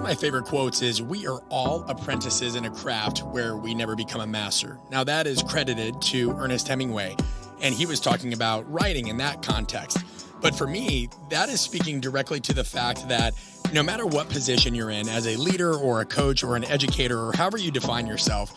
of my favorite quotes is, "We are all apprentices in a craft where we never become a master." Now, that is credited to Ernest Hemingway, and he was talking about writing in that context. But for me, that is speaking directly to the fact that no matter what position you're in, as a leader or a coach or an educator or however you define yourself,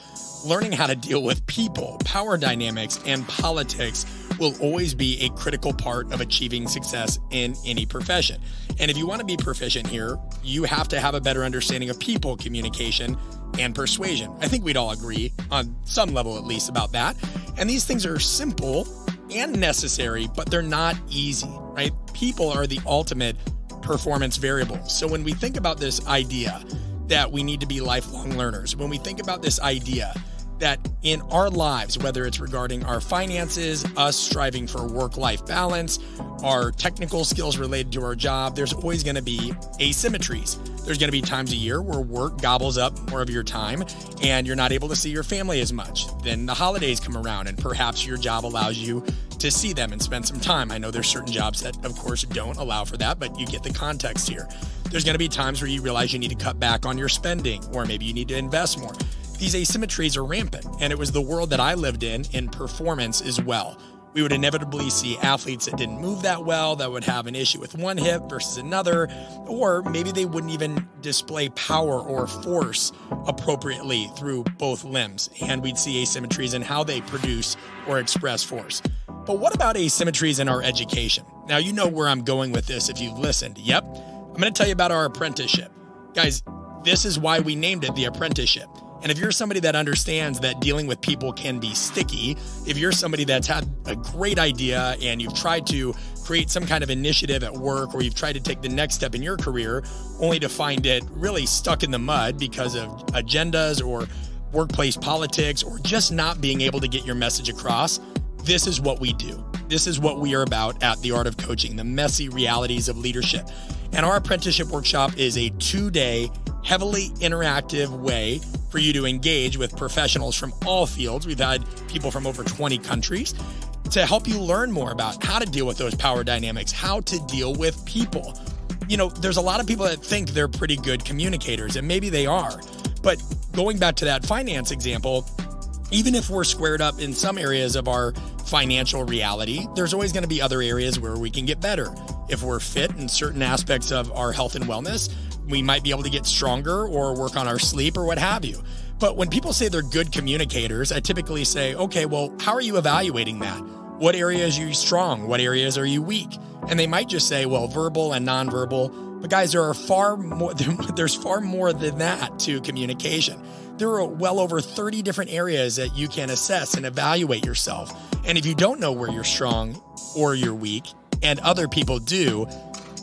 learning how to deal with people, power dynamics, and politics will always be a critical part of achieving success in any profession. And if you want to be proficient here, you have to have a better understanding of people, communication, and persuasion. I think we'd all agree on some level, at least, about that. And these things are simple and necessary, but they're not easy, right? People are the ultimate performance variable. So when we think about this idea that we need to be lifelong learners, when we think about this idea that in our lives, whether it's regarding our finances, us striving for work-life balance, our technical skills related to our job, there's always going to be asymmetries. There's going to be times a year where work gobbles up more of your time and you're not able to see your family as much. Then the holidays come around and perhaps your job allows you to see them and spend some time. I know there's certain jobs that, of course, don't allow for that, but you get the context here. There's going to be times where you realize you need to cut back on your spending, or maybe you need to invest more. These asymmetries are rampant, and it was the world that I lived in performance as well. We would inevitably see athletes that didn't move that well, that would have an issue with one hip versus another, or maybe they wouldn't even display power or force appropriately through both limbs, and we'd see asymmetries in how they produce or express force. But what about asymmetries in our education? Now, you know where I'm going with this if you've listened. Yep, I'm going to tell you about our apprenticeship. Guys, this is why we named it the apprenticeship. And if you're somebody that understands that dealing with people can be sticky, if you're somebody that's had a great idea and you've tried to create some kind of initiative at work, or you've tried to take the next step in your career only to find it really stuck in the mud because of agendas or workplace politics, or just not being able to get your message across, this is what we do. This is what we are about at The Art of Coaching, the messy realities of leadership. And our apprenticeship workshop is a 2-day, heavily interactive way for you to engage with professionals from all fields. We've had people from over 20 countries to help you learn more about how to deal with those power dynamics, how to deal with people. You know, there's a lot of people that think they're pretty good communicators, and maybe they are. But going back to that finance example, even if we're squared up in some areas of our financial reality, there's always going to be other areas where we can get better. If we're fit in certain aspects of our health and wellness, we might be able to get stronger or work on our sleep or what have you. But when people say they're good communicators, I typically say, okay, well, how are you evaluating that? What areas are you strong? What areas are you weak? And they might just say, well, verbal and nonverbal. But guys, there's far more than that to communication. There are well over 30 different areas that you can assess and evaluate yourself. And if you don't know where you're strong or you're weak, and other people do,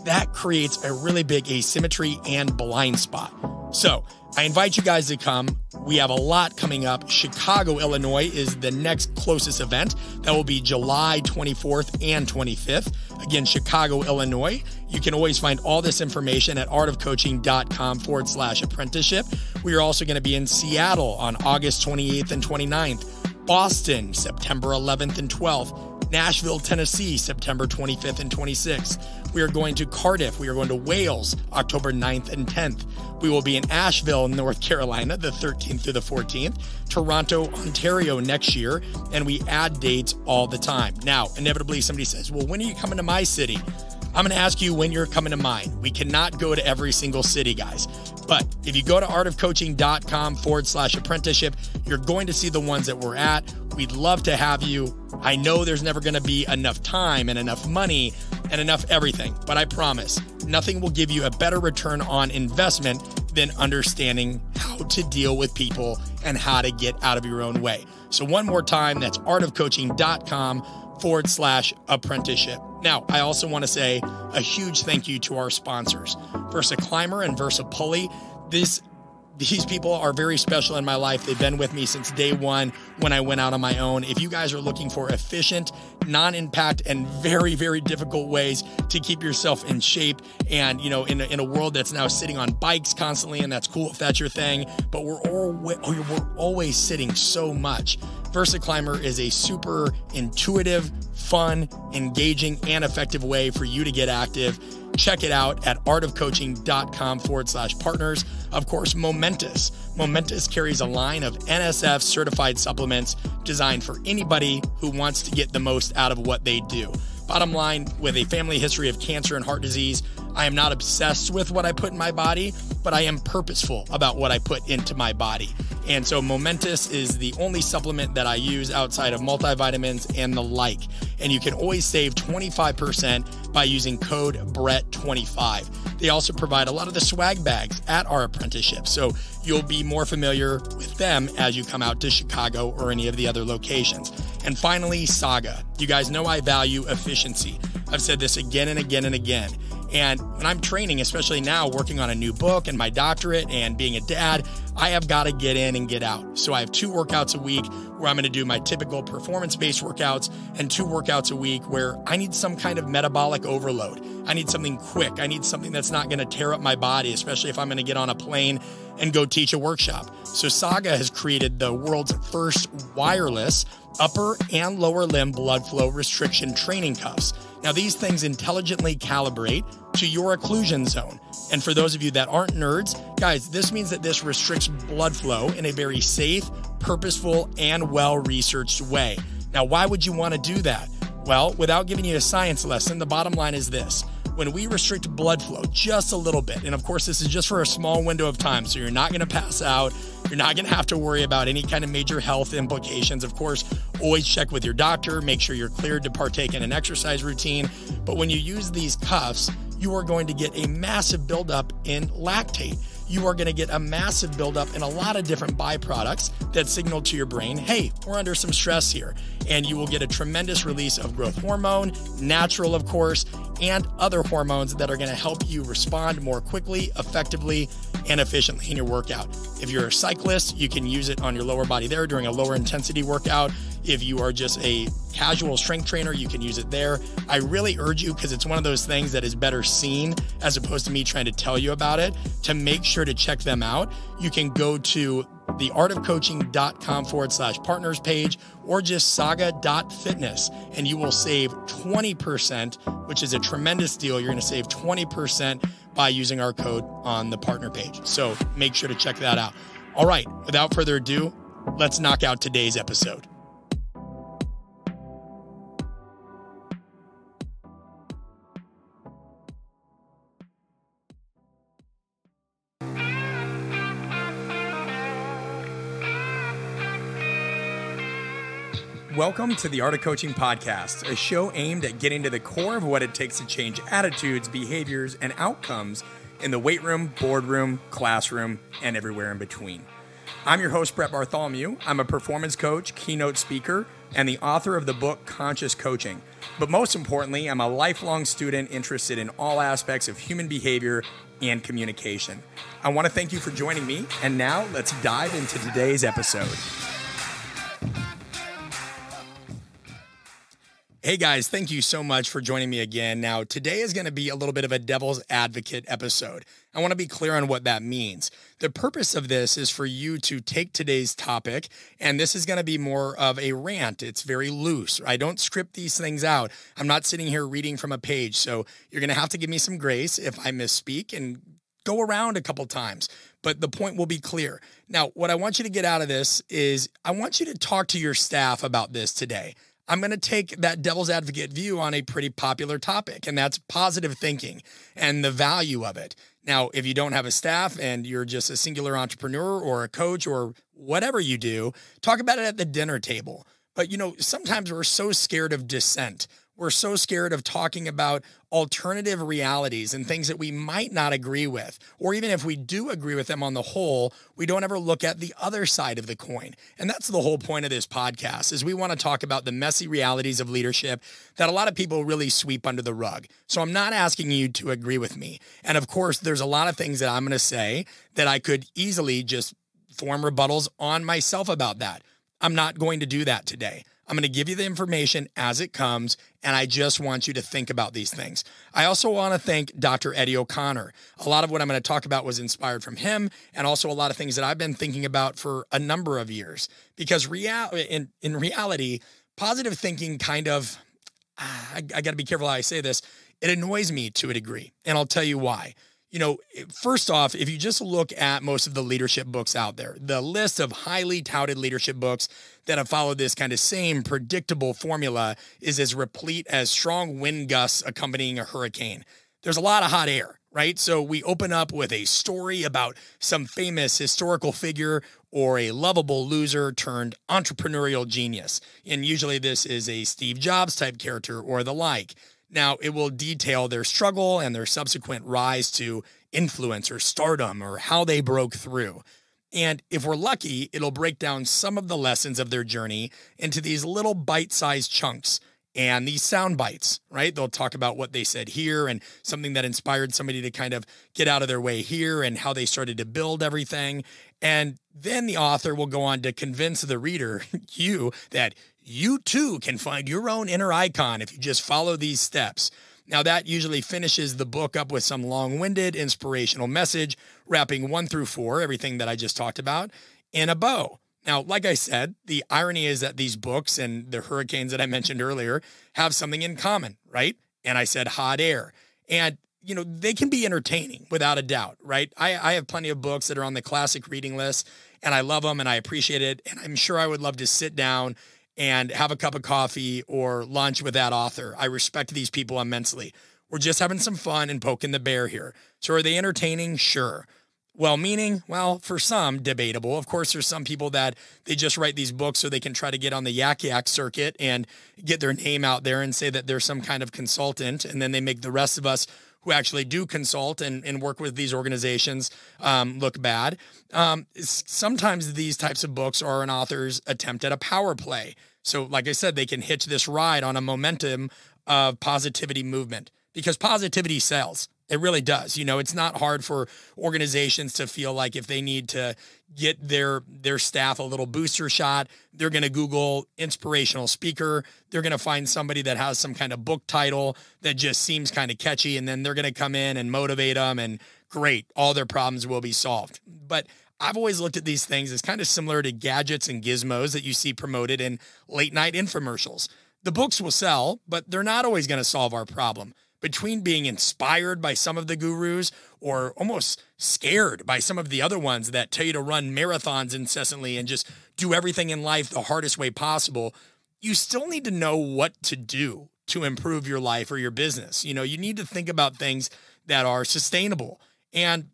that creates a really big asymmetry and blind spot. So I invite you guys to come. We have a lot coming up. Chicago, Illinois is the next closest event. That will be July 24th and 25th. Again, Chicago, Illinois. You can always find all this information at artofcoaching.com/apprenticeship. We are also going to be in Seattle on August 28th and 29th. Boston, September 11th and 12th. Nashville, Tennessee, September 25th and 26th. We are going to Cardiff. We are going to Wales, October 9th and 10th. We will be in Asheville, North Carolina, the 13th through the 14th. Toronto, Ontario next year. And we add dates all the time. Now, inevitably, somebody says, well, when are you coming to my city? I'm going to ask you when you're coming to mine. We cannot go to every single city, guys. But if you go to artofcoaching.com/apprenticeship, you're going to see the ones that we're at. We'd love to have you. I know there's never going to be enough time and enough money and enough everything, but I promise nothing will give you a better return on investment than understanding how to deal with people and how to get out of your own way. So one more time, that's artofcoaching.com/apprenticeship. Now, I also want to say a huge thank you to our sponsors, Versa Climber and Versa Pulley. These people are very special in my life. They've been with me since day one when I went out on my own. If you guys are looking for efficient, non-impact, and very, very difficult ways to keep yourself in shape and, you know, in a world that's now sitting on bikes constantly, and that's cool if that's your thing, but we're always sitting so much. VersaClimber is a super intuitive, fun, engaging, and effective way for you to get active. Check it out at artofcoaching.com/partners. Of course, Momentous. Momentous carries a line of NSF certified supplements designed for anybody who wants to get the most out of what they do. Bottom line, with a family history of cancer and heart disease, I am not obsessed with what I put in my body, but I am purposeful about what I put into my body. And so Momentous is the only supplement that I use outside of multivitamins and the like. And you can always save 25% by using code BRETT25. They also provide a lot of the swag bags at our apprenticeship, so you'll be more familiar with them as you come out to Chicago or any of the other locations. And finally, Saga. You guys know I value efficiency. I've said this again and again and again. And when I'm training, especially now working on a new book and my doctorate and being a dad, I have got to get in and get out. So I have 2 workouts a week where I'm going to do my typical performance-based workouts and 2 workouts a week where I need some kind of metabolic overload. I need something quick. I need something that's not going to tear up my body, especially if I'm going to get on a plane and go teach a workshop. So Saga has created the world's first wireless upper and lower limb blood flow restriction training cuffs. Now, these things intelligently calibrate to your occlusion zone. And for those of you that aren't nerds, guys, this means that this restricts blood flow in a very safe, purposeful, and well-researched way. Now, why would you want to do that? Well, without giving you a science lesson, the bottom line is this. When we restrict blood flow just a little bit, and of course, this is just for a small window of time, so you're not going to pass out. You're not going to have to worry about any kind of major health implications. Of course, always check with your doctor. Make sure you're cleared to partake in an exercise routine. But when you use these cuffs, you are going to get a massive buildup in lactate. You are going to get a massive buildup in a lot of different byproducts that signal to your brain, hey, we're under some stress here. And you will get a tremendous release of growth hormone, natural, of course, and other hormones that are going to help you respond more quickly, effectively, and efficiently in your workout. If you're a cyclist, you can use it on your lower body there during a lower intensity workout. If you are just a casual strength trainer, you can use it there. I really urge you, because it's one of those things that is better seen as opposed to me trying to tell you about it, to make sure to check them out. You can go to the artofcoaching.com/partners page or just saga.fitness, and you will save 20%, which is a tremendous deal. You're going to save 20% by using our code on the partner page. So make sure to check that out. All right, without further ado, let's knock out today's episode. Welcome to the Art of Coaching Podcast, a show aimed at getting to the core of what it takes to change attitudes, behaviors, and outcomes in the weight room, boardroom, classroom, and everywhere in between. I'm your host, Brett Bartholomew. I'm a performance coach, keynote speaker, and the author of the book, Conscious Coaching. But most importantly, I'm a lifelong student interested in all aspects of human behavior and communication. I want to thank you for joining me, and now let's dive into today's episode. Hey guys, thank you so much for joining me again. Now, today is going to be a little bit of a devil's advocate episode. I want to be clear on what that means. The purpose of this is for you to take today's topic, and this is going to be more of a rant. It's very loose. I don't script these things out. I'm not sitting here reading from a page, so you're going to have to give me some grace if I misspeak and go around a couple times. But the point will be clear. Now, what I want you to get out of this is I want you to talk to your staff about this today. I'm going to take that devil's advocate view on a pretty popular topic, and that's positive thinking and the value of it. Now, if you don't have a staff and you're just a singular entrepreneur or a coach or whatever you do, talk about it at the dinner table. But, sometimes we're so scared of dissent. We're so scared of talking about alternative realities and things that we might not agree with. Or even if we do agree with them on the whole, we don't ever look at the other side of the coin. And that's the whole point of this podcast, is we want to talk about the messy realities of leadership that a lot of people really sweep under the rug. So I'm not asking you to agree with me. And of course, there's a lot of things that I'm going to say that I could easily just form rebuttals on myself about that. I'm not going to do that today. I'm going to give you the information as it comes, and I just want you to think about these things. I also want to thank Dr. Eddie O'Connor. A lot of what I'm going to talk about was inspired from him, and also a lot of things that I've been thinking about for a number of years. Because in reality, positive thinking kind of, I got to be careful how I say this, it annoys me to a degree, and I'll tell you why. You know, first off, if you just look at most of the leadership books out there, the list of highly touted leadership books that have followed this kind of same predictable formula is as replete as strong wind gusts accompanying a hurricane. There's a lot of hot air, right? So we open up with a story about some famous historical figure or a lovable loser turned entrepreneurial genius. And usually this is a Steve Jobs type character or the like. Now, it will detail their struggle and their subsequent rise to influence or stardom or how they broke through. And if we're lucky, it'll break down some of the lessons of their journey into these little bite-sized chunks and these sound bites, right? They'll talk about what they said here and something that inspired somebody to kind of get out of their way here and how they started to build everything. And then the author will go on to convince the reader, you, that you too can find your own inner icon if you just follow these steps. Now that usually finishes the book up with some long-winded inspirational message, wrapping 1 through 4, everything that I just talked about, in a bow. Now, like I said, the irony is that these books and the hurricanes that I mentioned earlier have something in common, right? And I said hot air. And, you know, they can be entertaining without a doubt, right? I have plenty of books that are on the classic reading list, and I love them and I appreciate it. And I'm sure I would love to sit down and have a cup of coffee or lunch with that author. I respect these people immensely. We're just having some fun and poking the bear here. So are they entertaining? Sure. Well-meaning? Well, for some, debatable. Of course, there's some people that they just write these books so they can try to get on the yak circuit and get their name out there and say that they're some kind of consultant. And then they make the rest of us who actually do consult and work with these organizations look bad. Sometimes these types of books are an author's attempt at a power play. So like I said, they can hitch this ride on a momentum of positivity movement because positivity sells. It really does. You know, it's not hard for organizations to feel like if they need to get their staff a little booster shot, they're going to Google inspirational speaker. They're going to find somebody that has some kind of book title that just seems kind of catchy. And then they're going to come in and motivate them and great, all their problems will be solved. But I've always looked at these things as kind of similar to gadgets and gizmos that you see promoted in late night infomercials. The books will sell, but they're not always going to solve our problem. Between being inspired by some of the gurus or almost scared by some of the other ones that tell you to run marathons incessantly and just do everything in life the hardest way possible, you still need to know what to do to improve your life or your business. You know, you need to think about things that are sustainable. And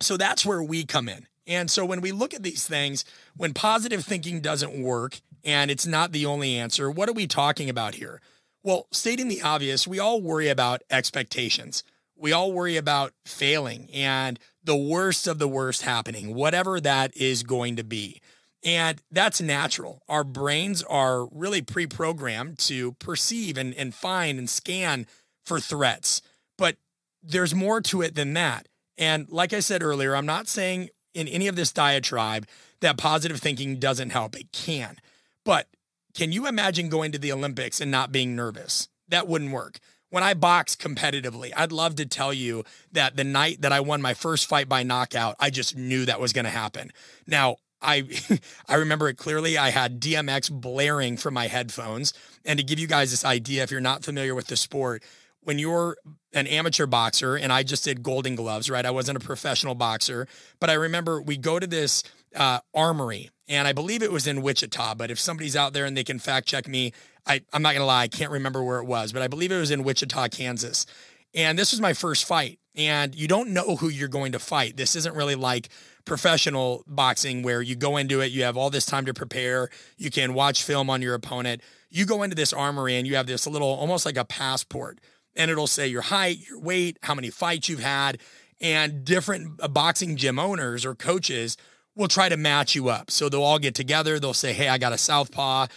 so that's where we come in. And so when we look at these things, when positive thinking doesn't work and it's not the only answer, what are we talking about here? Well, stating the obvious, we all worry about expectations. We all worry about failing and the worst of the worst happening, whatever that is going to be. And that's natural. Our brains are really pre-programmed to perceive and find and scan for threats. But there's more to it than that. And like I said earlier, I'm not saying in any of this diatribe that positive thinking doesn't help. It can. But can you imagine going to the Olympics and not being nervous? That wouldn't work. When I box competitively, I'd love to tell you that the night that I won my first fight by knockout, I just knew that was going to happen. Now, I remember it clearly. I had DMX blaring from my headphones. And to give you guys this idea, if you're not familiar with the sport, when you're an amateur boxer, and I just did Golden Gloves, right? I wasn't a professional boxer, but I remember we go to this armory, and I believe it was in Wichita, but if somebody's out there and they can fact check me, I'm not going to lie, I can't remember where it was, but I believe it was in Wichita, Kansas. And this was my first fight, and you don't know who you're going to fight. This isn't really like professional boxing where you go into it, you have all this time to prepare, you can watch film on your opponent. You go into this armory and you have this little, almost like a passport, and it'll say your height, your weight, how many fights you've had, and different boxing gym owners or coaches will try to match you up. So they'll all get together. They'll say, hey, I got a southpaw.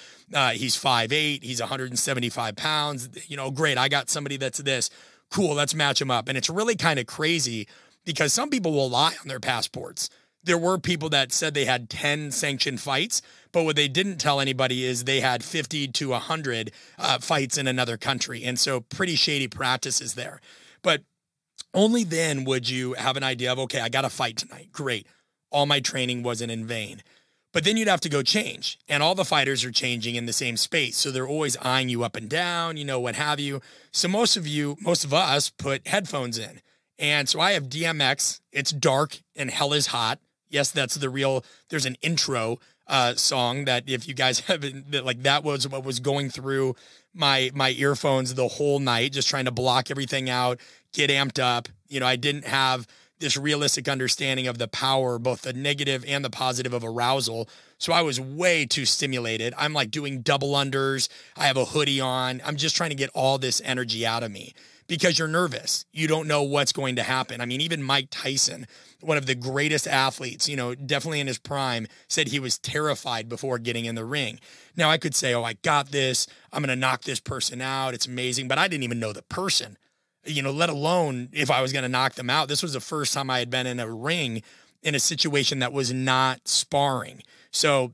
He's 5'8". He's 175 pounds. You know, great. I got somebody that's this. Cool. Let's match him up. And it's really kind of crazy because some people will lie on their passports. there were people that said they had 10 sanctioned fights, but what they didn't tell anybody is they had 50 to 100 fights in another country. And so pretty shady practices there. But only then would you have an idea of, okay, I got to fight tonight. Great. All my training wasn't in vain. But then you'd have to go change. And all the fighters are changing in the same space. So they're always eyeing you up and down, what have you. So most of us put headphones in. And so I have DMX. It's dark and hell is hot. Yes, that's there's an intro song that if you guys haven't, that was what was going through my earphones the whole night, just trying to block everything out, get amped up. I didn't have this realistic understanding of the power, both the negative and the positive of arousal. So I was way too stimulated. I'm like doing double unders. I have a hoodie on. I'm just trying to get all this energy out of me because you're nervous. You don't know what's going to happen. I mean, even Mike Tyson, one of the greatest athletes, definitely in his prime, said he was terrified before getting in the ring. Now I could say, oh, I got this. I'm going to knock this person out. It's amazing. But I didn't even know the person. Let alone if I was going to knock them out. This was the first time I had been in a ring in a situation that was not sparring. So,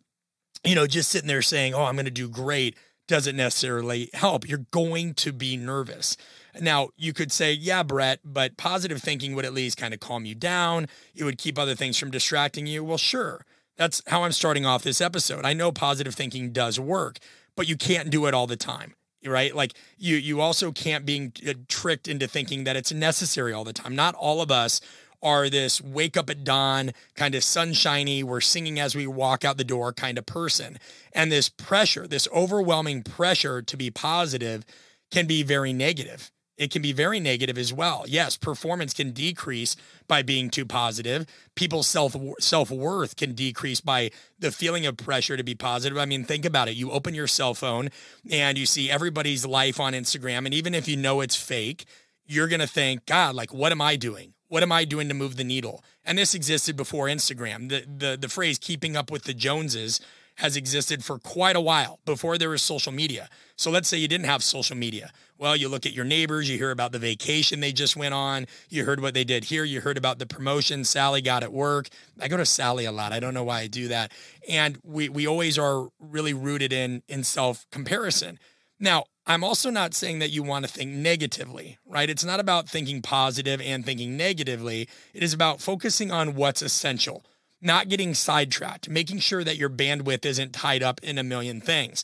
just sitting there saying, oh, I'm going to do great doesn't necessarily help. You're going to be nervous. Now, you could say, yeah, Brett, but positive thinking would at least kind of calm you down. It would keep other things from distracting you. Well, sure. That's how I'm starting off this episode. I know positive thinking does work, but you can't do it all the time. Right? Like you also can't be tricked into thinking that it's necessary all the time. Not all of us are this wake up at dawn, kind of sunshiny, we're singing as we walk out the door kind of person. And this pressure, this overwhelming pressure to be positive can be very negative. It can be very negative as well. Yes, performance can decrease by being too positive. People's self-worth can decrease by the feeling of pressure to be positive. I mean, think about it. You open your cell phone and you see everybody's life on Instagram. And even if you know it's fake, you're going to think, God, what am I doing? What am I doing to move the needle? And this existed before Instagram. The phrase keeping up with the Joneses has existed for quite a while before there was social media. So let's say you didn't have social media. Well, you look at your neighbors, you hear about the vacation they just went on, you heard what they did here, you heard about the promotion Sally got at work. I go to Sally a lot. I don't know why I do that. And we always are really rooted in self-comparison. Now, I'm also not saying that you want to think negatively, right? It's not about thinking positive and thinking negatively. It is about focusing on what's essential, not getting sidetracked, making sure that your bandwidth isn't tied up in a million things.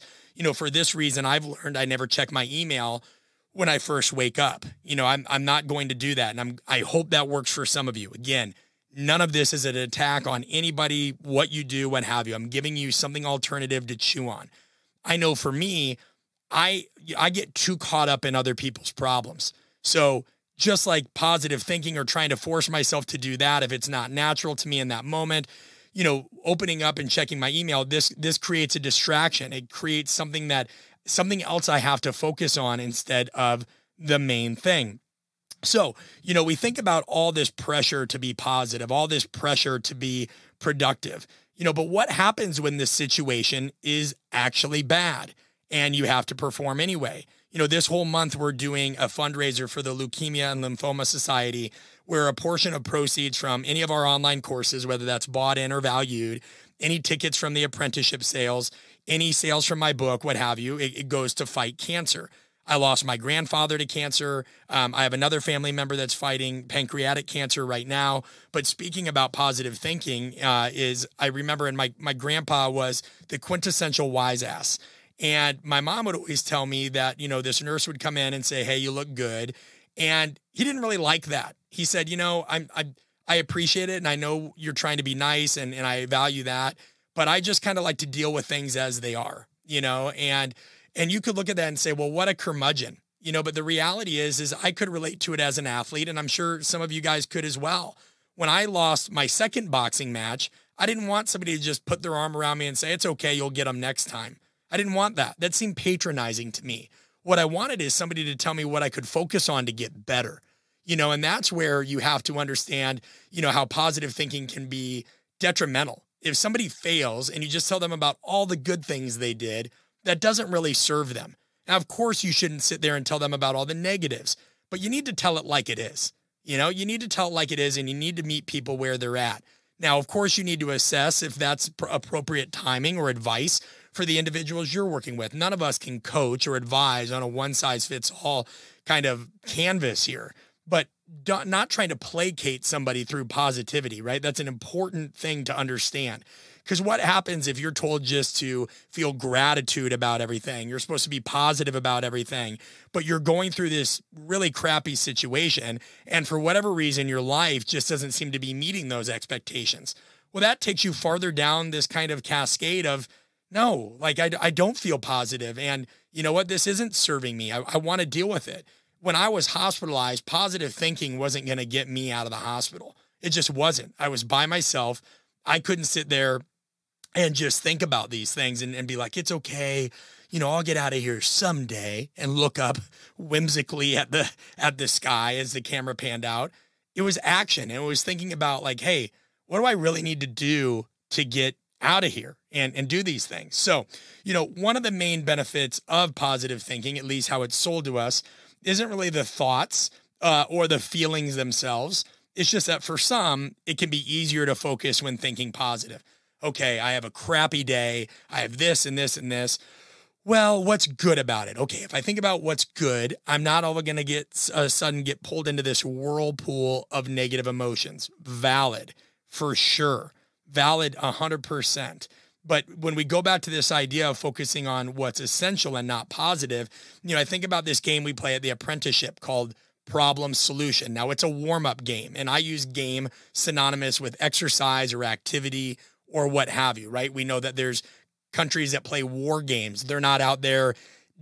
For this reason, I've learned I never check my email when I first wake up. I'm not going to do that. And I hope that works for some of you. Again, none of this is an attack on anybody, what you do, what have you. I'm giving you something alternative to chew on. I know for me, I get too caught up in other people's problems. So just like positive thinking or trying to force myself to do that, if it's not natural to me in that moment, opening up and checking my email, this creates a distraction. It creates something else I have to focus on instead of the main thing. So, we think about all this pressure to be positive, all this pressure to be productive, but what happens when this situation is actually bad and you have to perform anyway? This whole month we're doing a fundraiser for the Leukemia and Lymphoma Society, where a portion of proceeds from any of our online courses, whether that's bought in or valued, any tickets from the apprenticeship sales, any sales from my book, what have you, it goes to fight cancer. I lost my grandfather to cancer. I have another family member that's fighting pancreatic cancer right now. But speaking about positive thinking, I remember my grandpa was the quintessential wise ass. And my mom would always tell me that, this nurse would come in and say, hey, you look good. And he didn't really like that. He said, I appreciate it. And I know you're trying to be nice and I value that. But I just kind of like to deal with things as they are, and you could look at that and say, well, what a curmudgeon, but the reality is I could relate to it as an athlete. And I'm sure some of you guys could as well. When I lost my second boxing match, I didn't want somebody to just put their arm around me and say, it's okay, you'll get them next time. I didn't want that. That seemed patronizing to me. What I wanted is somebody to tell me what I could focus on to get better, and that's where you have to understand, how positive thinking can be detrimental. If somebody fails and you just tell them about all the good things they did, that doesn't really serve them. Now, of course, you shouldn't sit there and tell them about all the negatives, but you need to tell it like it is. You need to tell it like it is, and you need to meet people where they're at. Now, of course, you need to assess if that's appropriate timing or advice for the individuals you're working with. None of us can coach or advise on a one-size-fits-all kind of canvas here, but not trying to placate somebody through positivity, right? That's an important thing to understand. Because what happens if you're told just to feel gratitude about everything? You're supposed to be positive about everything, but you're going through this really crappy situation, and for whatever reason, your life just doesn't seem to be meeting those expectations. Well, that takes you farther down this kind of cascade of, no, like I don't feel positive, and you know what? This isn't serving me. I want to deal with it. When I was hospitalized, positive thinking wasn't going to get me out of the hospital. It just wasn't. I was by myself. I couldn't sit there and just think about these things and be like, it's okay. You know, I'll get out of here someday, and look up whimsically at the sky as the camera panned out. It was action. And it was thinking about like, hey, what do I really need to do to get out of here and do these things? So, you know, one of the main benefits of positive thinking, at least how it's sold to us, isn't really the thoughts or the feelings themselves. It's just that for some, it can be easier to focus when thinking positive. Okay, I have a crappy day. I have this and this and this. Well, what's good about it? Okay, if I think about what's good, I'm not all going to get pulled into this whirlpool of negative emotions. Valid, for sure. Valid 100%. But when we go back to this idea of focusing on what's essential and not positive, you know, I think about this game we play at the apprenticeship called Problem Solution. Now, it's a warm-up game, and I use game synonymous with exercise or activity or what have you, right? We know that there's countries that play war games. They're not out there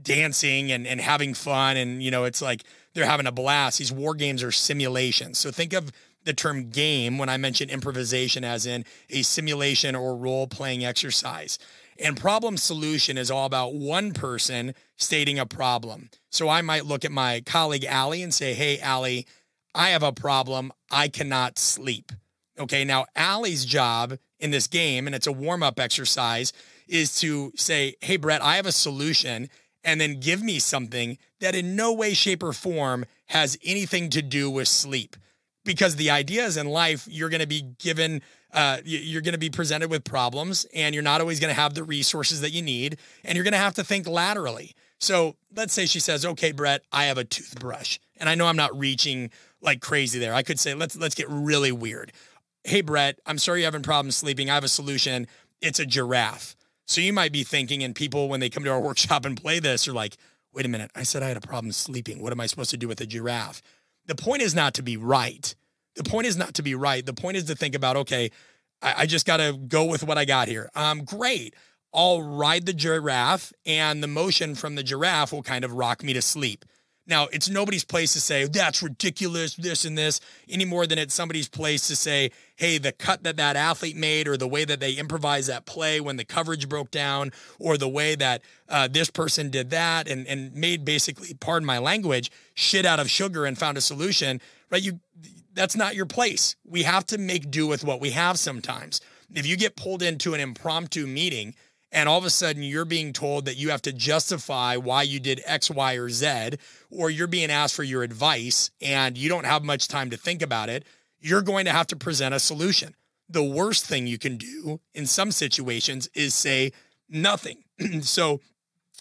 dancing and having fun, and, you know, it's like they're having a blast. These war games are simulations. So think of the term game when I mention improvisation as in a simulation or role-playing exercise. And problem solution is all about one person stating a problem. So I might look at my colleague, Allie, and say, hey, Allie, I have a problem. I cannot sleep. Okay, now Allie's job in this game, and it's a warm-up exercise, is to say, hey, Brett, I have a solution, and then give me something that in no way, shape, or form has anything to do with sleep. Because the idea is in life, you're going to be given, you're going to be presented with problems, and you're not always going to have the resources that you need, and you're going to have to think laterally. So let's say she says, okay, Brett, I have a toothbrush. And I know I'm not reaching like crazy there. I could say, let's get really weird. Hey, Brett, I'm sorry you're having problems sleeping. I have a solution. It's a giraffe. So you might be thinking, and people, when they come to our workshop and play this, are like, wait a minute, I said I had a problem sleeping. What am I supposed to do with a giraffe? The point is not to be right. The point is not to be right. The point is to think about, okay, I just got to go with what I got here. Great. I'll ride the giraffe, and the motion from the giraffe will kind of rock me to sleep. Now, it's nobody's place to say, that's ridiculous, this and this, any more than it's somebody's place to say, hey, the cut that athlete made, or the way that they improvised that play when the coverage broke down, or the way that this person did that and made basically, pardon my language, shit out of sugar and found a solution, right? That's not your place. We have to make do with what we have sometimes. If you get pulled into an impromptu meeting and all of a sudden you're being told that you have to justify why you did X, Y, or Z, or you're being asked for your advice and you don't have much time to think about it, you're going to have to present a solution. The worst thing you can do in some situations is say nothing. So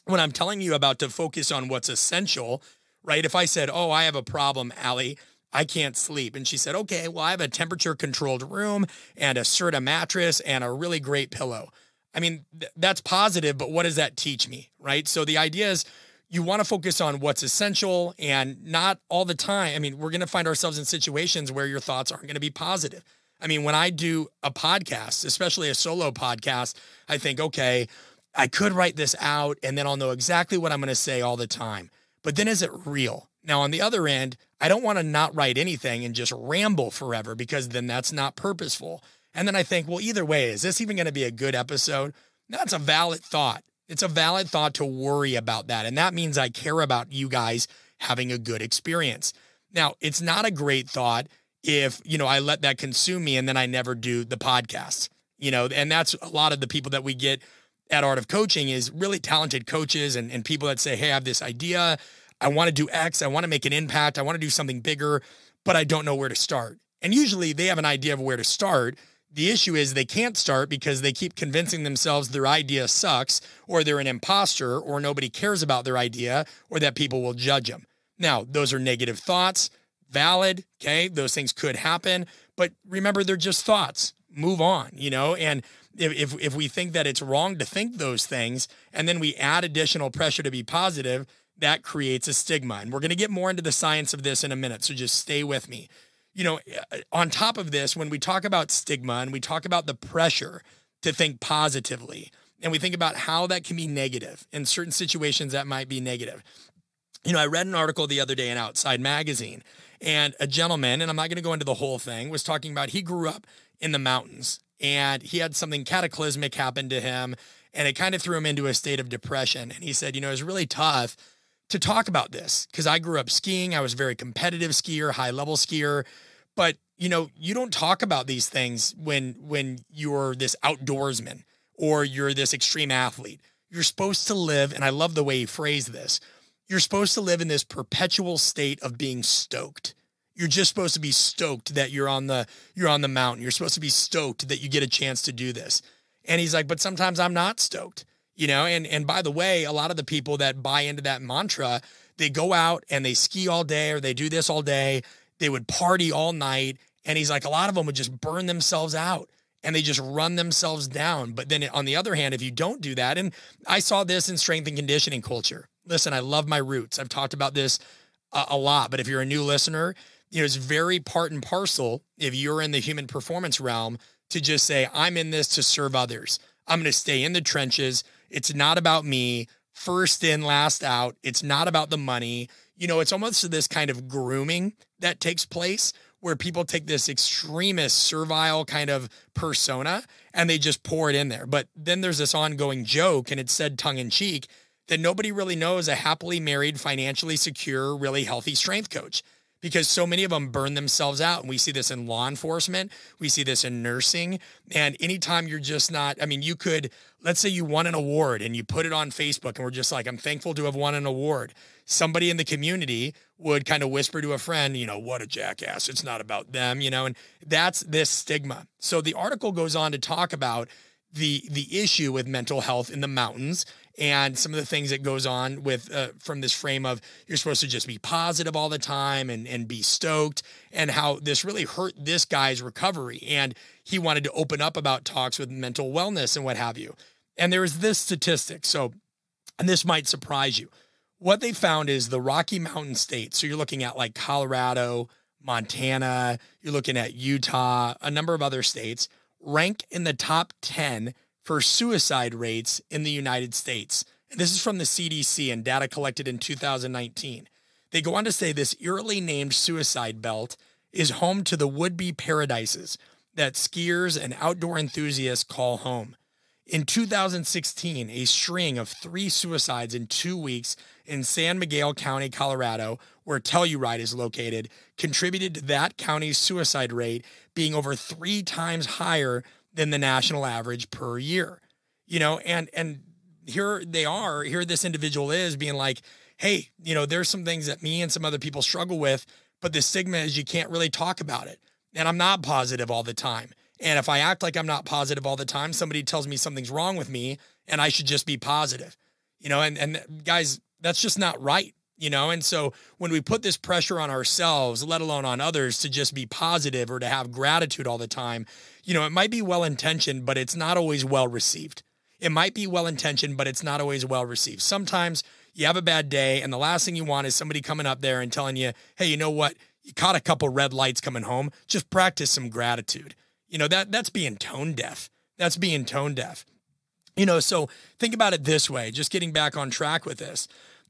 when I'm telling you about to focus on what's essential, right? If I said, oh, I have a problem, Allie, I can't sleep. And she said, okay, well, I have a temperature controlled room and a Serta mattress and a really great pillow. I mean, that's positive, but what does that teach me, right? So the idea is you want to focus on what's essential and not all the time. I mean, we're going to find ourselves in situations where your thoughts aren't going to be positive. I mean, when I do a podcast, especially a solo podcast, I think, okay, I could write this out and then I'll know exactly what I'm going to say all the time. But then is it real? Now, on the other end, I don't want to not write anything and just ramble forever, because then that's not purposeful. And then I think, well, either way, is this even going to be a good episode? That's a valid thought. It's a valid thought to worry about that. And that means I care about you guys having a good experience. Now, it's not a great thought if, I let that consume me and then I never do the podcast, and that's a lot of the people that we get at Art of Coaching is really talented coaches and people that say, hey, I have this idea. I want to do X. I want to make an impact. I want to do something bigger, but I don't know where to start. And usually they have an idea of where to start. The issue is they can't start because they keep convincing themselves their idea sucks, or they're an imposter, or nobody cares about their idea, or that people will judge them. Now, those are negative thoughts, valid, okay? Those things could happen, but remember, they're just thoughts. Move on, and if we think that it's wrong to think those things, and then we add additional pressure to be positive, that creates a stigma. And we're going to get more into the science of this in a minute, so just stay with me. On top of this, when we talk about stigma and we talk about the pressure to think positively, and we think about how that can be negative in certain situations that might be negative. I read an article the other day in Outside Magazine, and a gentleman, and I'm not going to go into the whole thing, was talking about he grew up in the mountains and he had something cataclysmic happen to him, and it kind of threw him into a state of depression. And he said, it was really tough to talk about this because I grew up skiing. I was a very competitive skier, high level skier. But, you don't talk about these things when you're this outdoorsman or you're this extreme athlete. You're supposed to live, and I love the way he phrased this, you're supposed to live in this perpetual state of being stoked. You're just supposed to be stoked that you're on the mountain. You're supposed to be stoked that you get a chance to do this. And he's like, but sometimes I'm not stoked, and by the way, a lot of the people that buy into that mantra, they go out and they ski all day, or they do this all day. They would party all night. And he's like, a lot of them would just burn themselves out and they just run themselves down. But then on the other hand, if you don't do that, and I saw this in strength and conditioning culture. Listen, I love my roots. I've talked about this a lot, but if you're a new listener, it's very part and parcel if you're in the human performance realm to just say, I'm in this to serve others. I'm going to stay in the trenches. It's not about me. First in, last out. It's not about the money. It's almost this kind of grooming that takes place where people take this extremist, servile kind of persona and they just pour it in there. But then there's this ongoing joke, and it's said tongue in cheek, that nobody really knows a happily married, financially secure, really healthy strength coach, because so many of them burn themselves out. And we see this in law enforcement. We see this in nursing. And anytime you're just not, let's say you won an award and you put it on Facebook and we're just like, I'm thankful to have won an award. Somebody in the community would kind of whisper to a friend, what a jackass. It's not about them, and that's this stigma. So the article goes on to talk about the issue with mental health in the mountains and some of the things that goes on with from this frame of you're supposed to just be positive all the time and be stoked, and how this really hurt this guy's recovery. And he wanted to open up about talks with mental wellness and what have you. And there was this statistic. So, and this might surprise you. What they found is the Rocky Mountain states. So you're looking at like Colorado, Montana, you're looking at Utah, a number of other states, rank in the top 10 for suicide rates in the United States. And this is from the CDC and data collected in 2019. They go on to say this eerily named suicide belt is home to the would-be paradises that skiers and outdoor enthusiasts call home. In 2016, a string of 3 suicides in 2 weeks in San Miguel County, Colorado, where Telluride is located, contributed to that county's suicide rate being over 3 times higher than the national average per year. And here this individual is being like, hey, there's some things that me and some other people struggle with, but the stigma is you can't really talk about it. And I'm not positive all the time. And if I act like I'm not positive all the time, somebody tells me something's wrong with me and I should just be positive, and guys, that's just not right, And so when we put this pressure on ourselves, let alone on others, to just be positive or to have gratitude all the time, it might be well-intentioned, but it's not always well-received. It might be well-intentioned, but it's not always well-received. Sometimes you have a bad day and the last thing you want is somebody coming up there and telling you, hey, you know what? You caught a couple red lights coming home. Just practice some gratitude. That's being tone deaf. That's being tone deaf. So think about it this way, just getting back on track with this.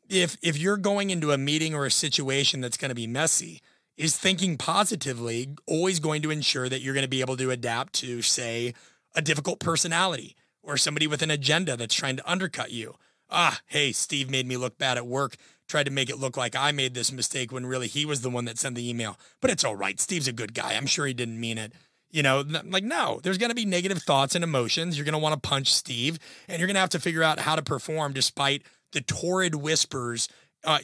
If you're going into a meeting or a situation that's going to be messy, is thinking positively always going to ensure that you're going to be able to adapt to, say, a difficult personality or somebody with an agenda that's trying to undercut you? Hey, Steve made me look bad at work, tried to make it look like I made this mistake when really he was the one that sent the email. But it's all right. Steve's a good guy. I'm sure he didn't mean it. No, there's going to be negative thoughts and emotions. You're going to want to punch Steve, and you're going to have to figure out how to perform despite the torrid whispers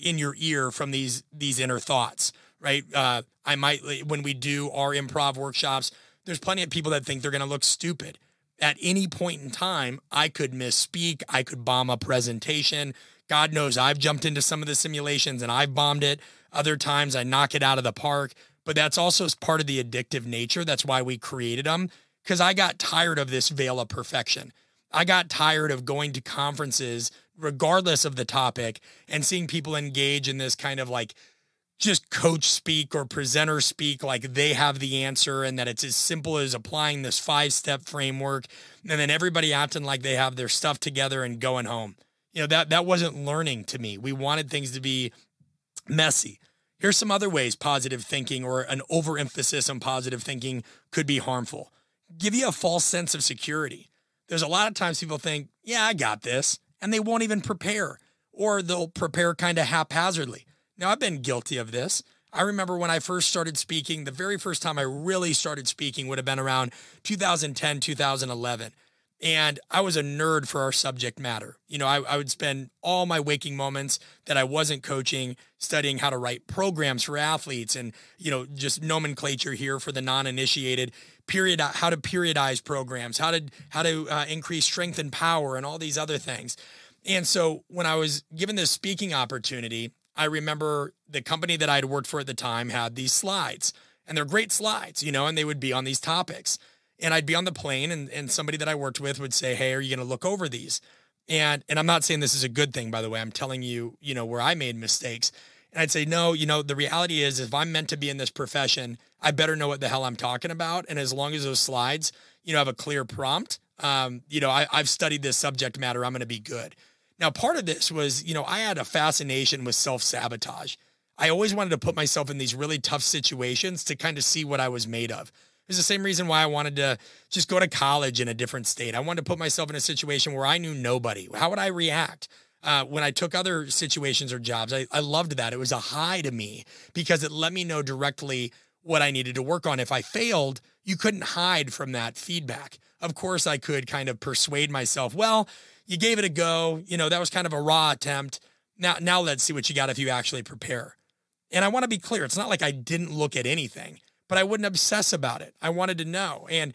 in your ear from these inner thoughts, right? When we do our improv workshops, There's plenty of people that think they're going to look stupid. At any point in time, I could misspeak. I could bomb a presentation. God knows I've jumped into some of the simulations and I've bombed it. Other times I knock it out of the park. But that's also part of the addictive nature. That's why we created them, because I got tired of this veil of perfection. I got tired of going to conferences, regardless of the topic, and seeing people engage in this kind of like just coach speak or presenter speak like they have the answer and that it's as simple as applying this 5-step framework, and then everybody acting like they have their stuff together and going home. That wasn't learning to me. We wanted things to be messy. Here's some other ways positive thinking or an overemphasis on positive thinking could be harmful. Give you a false sense of security. There's a lot of times people think, yeah, I got this, and they won't even prepare, or they'll prepare kind of haphazardly. Now, I've been guilty of this. I remember when I first started speaking, the very first time I really started speaking would have been around 2010, 2011. And I was a nerd for our subject matter. I would spend all my waking moments that I wasn't coaching studying how to write programs for athletes and, just nomenclature here for the non-initiated, how to periodize programs, how to increase strength and power and all these other things. And so when I was given this speaking opportunity, I remember the company that I'd worked for at the time had these slides, and they're great slides, and they would be on these topics. And I'd be on the plane and somebody that I worked with would say, hey, are you going to look over these? And I'm not saying this is a good thing, by the way. I'm telling you, where I made mistakes. And I'd say, no, the reality is if I'm meant to be in this profession, I better know what the hell I'm talking about. And as long as those slides, have a clear prompt, I've studied this subject matter, I'm going to be good. Now, part of this was, I had a fascination with self-sabotage. I always wanted to put myself in these really tough situations to kind of see what I was made of. It's the same reason why I wanted to just go to college in a different state. I wanted to put myself in a situation where I knew nobody. How would I react? When I took other situations or jobs, I loved that. It was a high to me because it let me know directly what I needed to work on. If I failed, you couldn't hide from that feedback. Of course, I could kind of persuade myself, well, you gave it a go. That was kind of a raw attempt. Now let's see what you got if you actually prepare. And I want to be clear. It's not like I didn't look at anything, but I wouldn't obsess about it. I wanted to know. And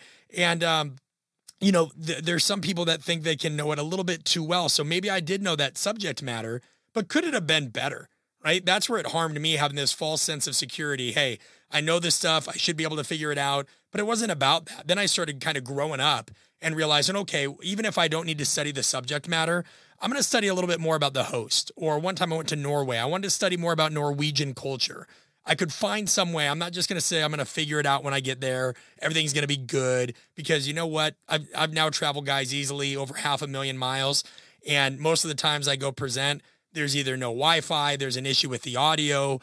there's some people that think they can know it a little bit too well. So maybe I did know that subject matter, but could it have been better? Right? That's where it harmed me, having this false sense of security. Hey, I know this stuff. I should be able to figure it out. But it wasn't about that. Then I started kind of growing up and realizing, okay, even if I don't need to study the subject matter, I'm going to study a little bit more about the host. Or one time I went to Norway. I wanted to study more about Norwegian culture. I could find some way. I'm not just going to say I'm going to figure it out when I get there. Everything's going to be good, because you know what? I've now traveled, guys, easily over 500,000 miles. And most of the times I go present, there's either no Wi-Fi, there's an issue with the audio.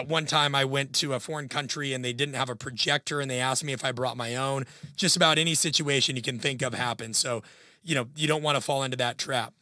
One time I went to a foreign country and they didn't have a projector and they asked me if I brought my own. Just about any situation you can think of happens. So, you don't want to fall into that trap.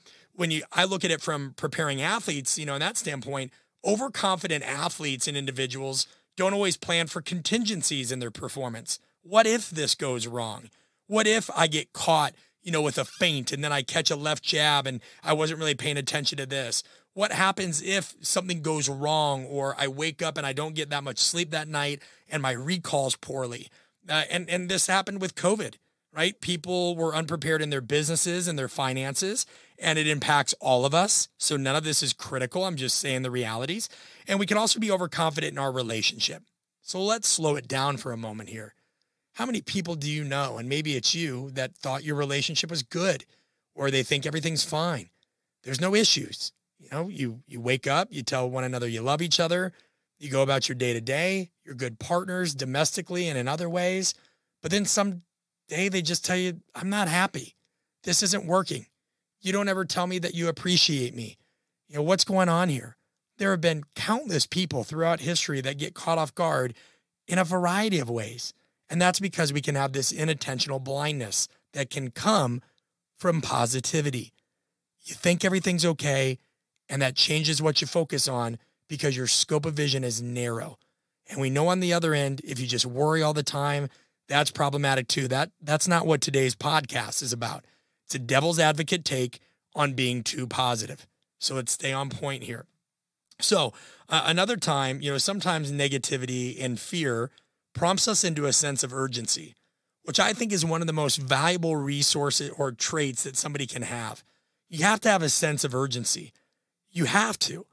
I look at it from preparing athletes, in that standpoint, overconfident athletes and individuals don't always plan for contingencies in their performance. What if this goes wrong? What if I get caught, with a feint and then I catch a left jab and I wasn't really paying attention to this? What happens if something goes wrong, or I wake up and I don't get that much sleep that night and my recall's poorly? And this happened with COVID, right? People were unprepared in their businesses and their finances, and it impacts all of us. So none of this is critical. I'm just saying the realities. And we can also be overconfident in our relationship. So let's slow it down for a moment here. How many people do you know, and maybe it's you, that thought your relationship was good, or they think everything's fine? There's no issues. You wake up, you tell one another you love each other, you go about your day to day, you're good partners domestically and in other ways. But then some day they just tell you, I'm not happy. This isn't working. You don't ever tell me that you appreciate me. What's going on here? There have been countless people throughout history that get caught off guard in a variety of ways. And that's because we can have this inattentional blindness that can come from positivity. You think everything's okay, and that changes what you focus on because your scope of vision is narrow. And we know on the other end, if you just worry all the time, that's problematic too. That's not what today's podcast is about. It's a devil's advocate take on being too positive. So let's stay on point here. So another time, sometimes negativity and fear prompts us into a sense of urgency. which I think is one of the most valuable resources or traits that somebody can have. You have to have a sense of urgency. You have to.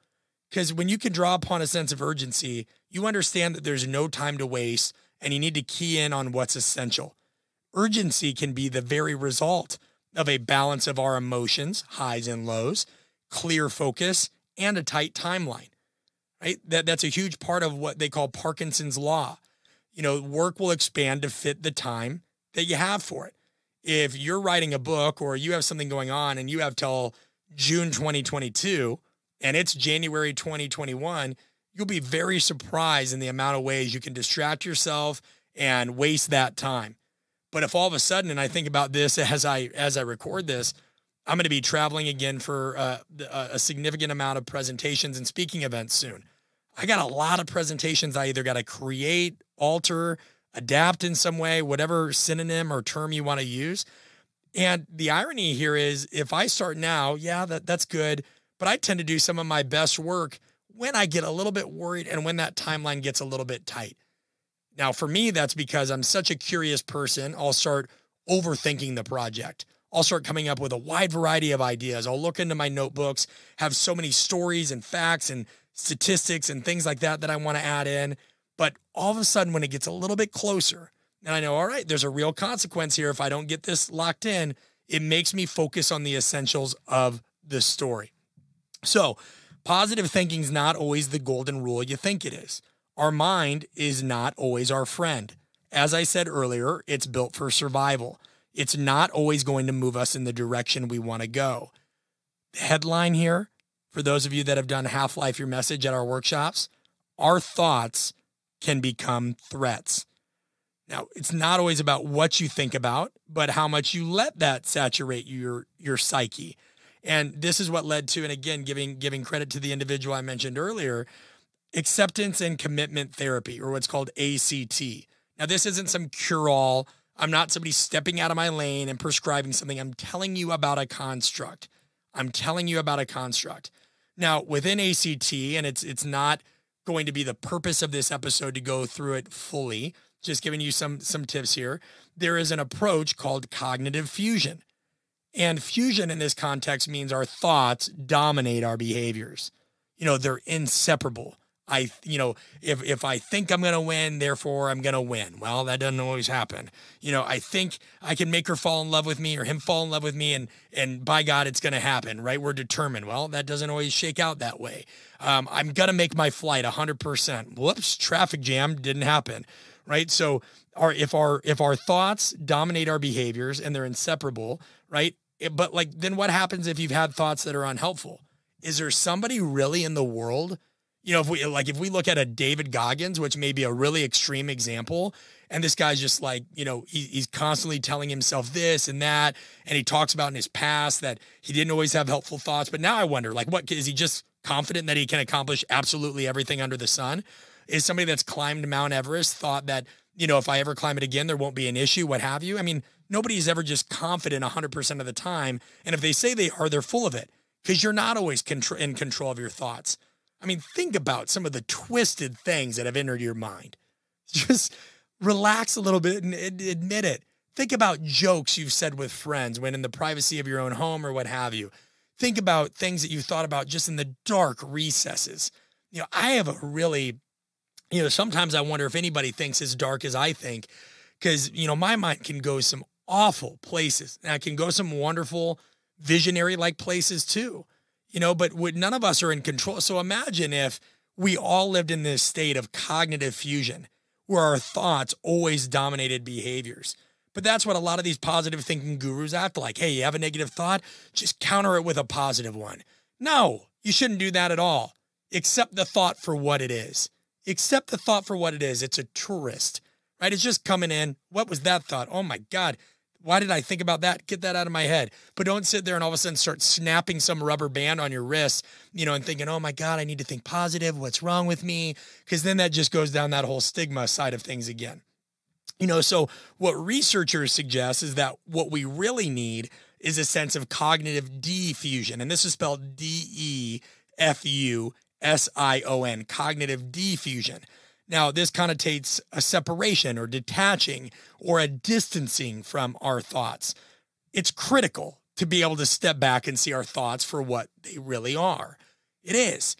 Because when you can draw upon a sense of urgency, you understand that there's no time to waste and you need to key in on what's essential. Urgency can be the very result of a balance of our emotions, highs and lows, clear focus, and a tight timeline, right? That's a huge part of what they call Parkinson's law. Work will expand to fit the time that you have for it. If you're writing a book or you have something going on and you have till June 2022 and it's January 2021, you'll be very surprised in the amount of ways you can distract yourself and waste that time. But if all of a sudden, and I think about this as I record this, I'm going to be traveling again for a significant amount of presentations and speaking events soon. I got a lot of presentations I either got to create, alter, adapt in some way, whatever synonym or term you want to use. And the irony here is if I start now, that's good. But I tend to do some of my best work when I get a little bit worried and when that timeline gets a little bit tight. Now, for me, that's because I'm such a curious person. I'll start overthinking the project. I'll start coming up with a wide variety of ideas. I'll look into my notebooks, have so many stories and facts and statistics and things like that I want to add in. But all of a sudden, when it gets a little bit closer, and I know, all right, there's a real consequence here if I don't get this locked in, it makes me focus on the essentials of the story. So positive thinking is not always the golden rule you think it is. Our mind is not always our friend. As I said earlier, it's built for survival. It's not always going to move us in the direction we want to go. The headline here, for those of you that have done Half-Life Your Message at our workshops, our thoughts can become threats. Now, it's not always about what you think about, but how much you let that saturate your psyche. And this is what led to, and again, giving credit to the individual I mentioned earlier, acceptance and commitment therapy, or what's called ACT. Now, this isn't some cure-all. I'm not somebody stepping out of my lane and prescribing something. I'm telling you about a construct. Now, within ACT, and it's not going to be the purpose of this episode to go through it fully, just giving you some tips here, there is an approach called cognitive fusion. And fusion in this context means our thoughts dominate our behaviors. They're inseparable. If I think I'm going to win, therefore I'm going to win. Well, that doesn't always happen. I think I can make her fall in love with me or him fall in love with me and by God, it's going to happen, right? We're determined. Well, that doesn't always shake out that way. I'm going to make my flight 100%. Whoops, traffic jam, didn't happen, right? So if our thoughts dominate our behaviors and they're inseparable, right? But then what happens if you've had thoughts that are unhelpful? Is there somebody really in the world? If we look at a David Goggins, which may be a really extreme example, and this guy's just he's constantly telling himself this and that, and he talks about in his past that he didn't always have helpful thoughts. But now I wonder, what is he just confident that he can accomplish absolutely everything under the sun? Is somebody that's climbed Mount Everest thought that, if I ever climb it again, there won't be an issue, what have you? I mean, nobody's ever just confident 100% of the time. And if they say they are, they're full of it because you're not always in control of your thoughts. I mean, think about some of the twisted things that have entered your mind. Just relax a little bit and admit it. Think about jokes you've said with friends when in the privacy of your own home or what have you. Think about things that you thought about just in the dark recesses. I have a really, sometimes I wonder if anybody thinks as dark as I think, because, my mind can go some awful places and I can go some wonderful visionary-like places too. But none of us are in control. So imagine if we all lived in this state of cognitive fusion where our thoughts always dominated behaviors. But that's what a lot of these positive thinking gurus act like. Hey, you have a negative thought, just counter it with a positive one. No, you shouldn't do that at all. Accept the thought for what it is. Accept the thought for what it is. It's a tourist, right? It's just coming in. What was that thought? Oh my God. Why did I think about that? Get that out of my head. But don't sit there and all of a sudden start snapping some rubber band on your wrist, and thinking, oh my God, I need to think positive. What's wrong with me? Because then that just goes down that whole stigma side of things again. So what researchers suggest is that what we really need is a sense of cognitive diffusion. And this is spelled Defusion, cognitive diffusion. Now, this connotates a separation or detaching or a distancing from our thoughts. It's critical to be able to step back and see our thoughts for what they really are. It is.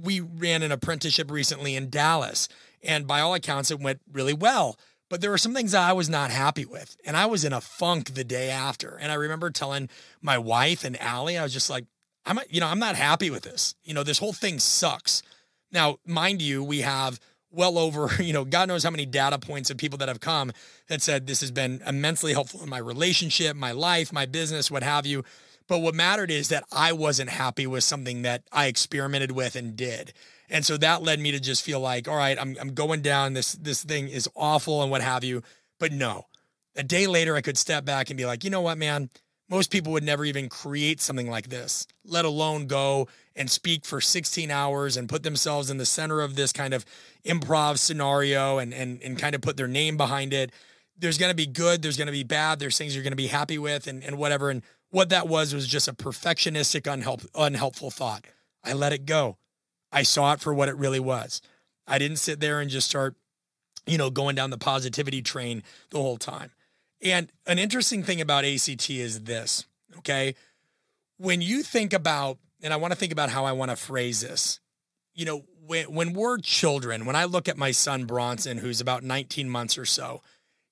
We ran an apprenticeship recently in Dallas, and by all accounts, it went really well. But there were some things I was not happy with, and I was in a funk the day after. And I remember telling my wife and Allie, I was just like, I'm not happy with this. This whole thing sucks. Now, mind you, we have well over, God knows how many data points of people that have come that said this has been immensely helpful in my relationship, my life, my business, what have you. But what mattered is that I wasn't happy with something that I experimented with and did. And so that led me to just feel like, all right, I'm going down. This thing is awful and what have you. But no, a day later, I could step back and be like, you know what, man, most people would never even create something like this, let alone go and speak for 16 hours and put themselves in the center of this kind of improv scenario and kind of put their name behind it. There's going to be good. There's going to be bad. There's things you're going to be happy with and whatever. And what that was just a perfectionistic, unhelpful thought. I let it go. I saw it for what it really was. I didn't sit there and just start, going down the positivity train the whole time. And an interesting thing about ACT is this, okay? When you think about, and I want to think about how I want to phrase this, when we're children, when I look at my son Bronson, who's about 19 months or so,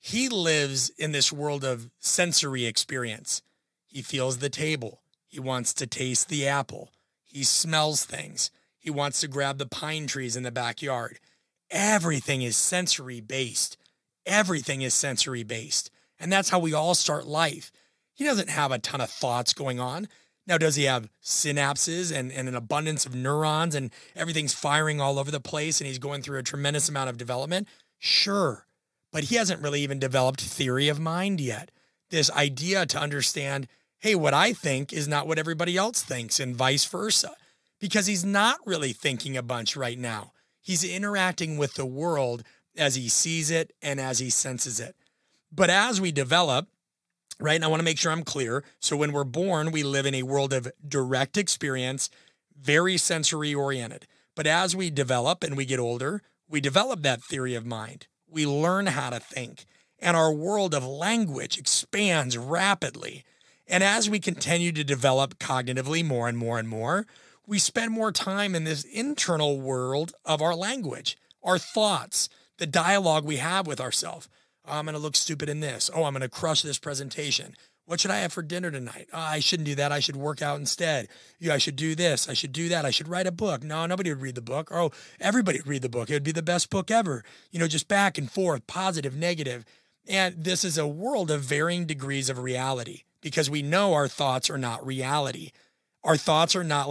he lives in this world of sensory experience. He feels the table. He wants to taste the apple. He smells things. He wants to grab the pine trees in the backyard. Everything is sensory based. Everything is sensory based. And that's how we all start life. He doesn't have a ton of thoughts going on. Now, does he have synapses and an abundance of neurons and everything's firing all over the place and he's going through a tremendous amount of development? Sure. But he hasn't really even developed theory of mind yet. This idea to understand, hey, what I think is not what everybody else thinks and vice versa. Because he's not really thinking a bunch right now. He's interacting with the world as he sees it and as he senses it. But as we develop, right, and I want to make sure I'm clear. So when we're born, we live in a world of direct experience, very sensory oriented. But as we develop and we get older, we develop that theory of mind. We learn how to think. And our world of language expands rapidly. And as we continue to develop cognitively more and more and more, we spend more time in this internal world of our language, our thoughts, the dialogue we have with ourselves. Oh, I'm going to look stupid in this. Oh, I'm going to crush this presentation. What should I have for dinner tonight? Oh, I shouldn't do that. I should work out instead. Yeah, I should do this. I should do that. I should write a book. No, nobody would read the book. Oh, everybody would read the book. It would be the best book ever. Just back and forth, positive, negative. And this is a world of varying degrees of reality because we know our thoughts are not reality. Our thoughts are not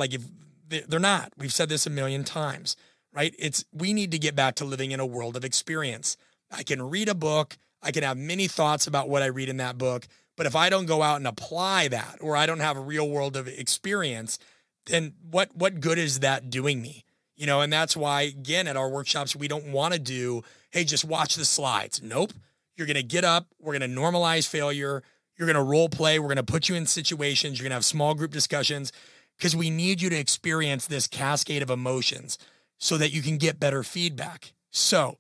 they're not. We've said this a million times, right? We need to get back to living in a world of experience. I can read a book. I can have many thoughts about what I read in that book. But if I don't go out and apply that, or I don't have a real world of experience, then what good is that doing me? And that's why, again, at our workshops, we don't want to do, hey, just watch the slides. Nope. You're going to get up. We're going to normalize failure. You're going to role play. We're going to put you in situations. You're going to have small group discussions because we need you to experience this cascade of emotions so that you can get better feedback. So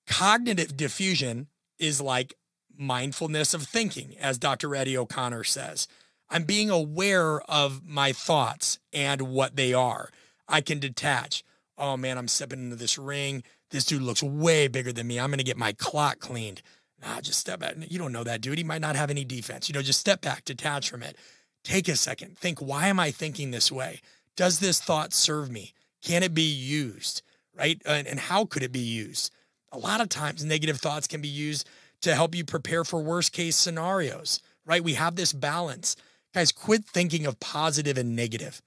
cognitive diffusion is like mindfulness of thinking, as Dr. Eddie O'Connor says. I'm being aware of my thoughts and what they are. I can detach. Oh man, I'm stepping into this ring. This dude looks way bigger than me. I'm going to get my clock cleaned. Nah, just step back. You don't know that dude. He might not have any defense. Just step back, detach from it. Take a second. Think, why am I thinking this way? Does this thought serve me? Can it be used? Right? And how could it be used? A lot of times negative thoughts can be used to help you prepare for worst case scenarios, right? We have this balance. Guys, quit thinking of positive and negative.